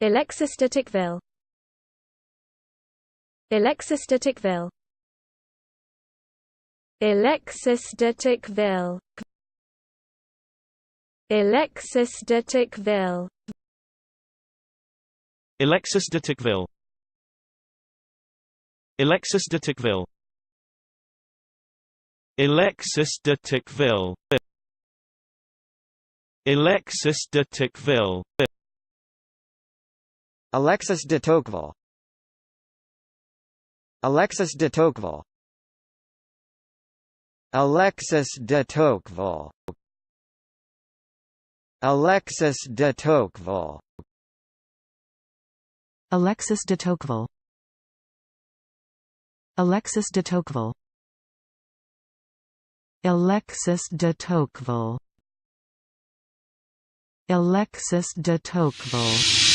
Alexis De Tocqueville. Alexis De Tocqueville. Alexis De Tocqueville. Alexis De Tocqueville. Alexis De Tocqueville. Alexis De Tocqueville. Alexis De Tocqueville. Alexis De Tocqueville. Alexis De Tocqueville. Alexis De Tocqueville. Alexis De Tocqueville. Alexis De Tocqueville. Alexis De Tocqueville. Alexis De Tocqueville. Alexis De Tocqueville. Alexis De Tocqueville.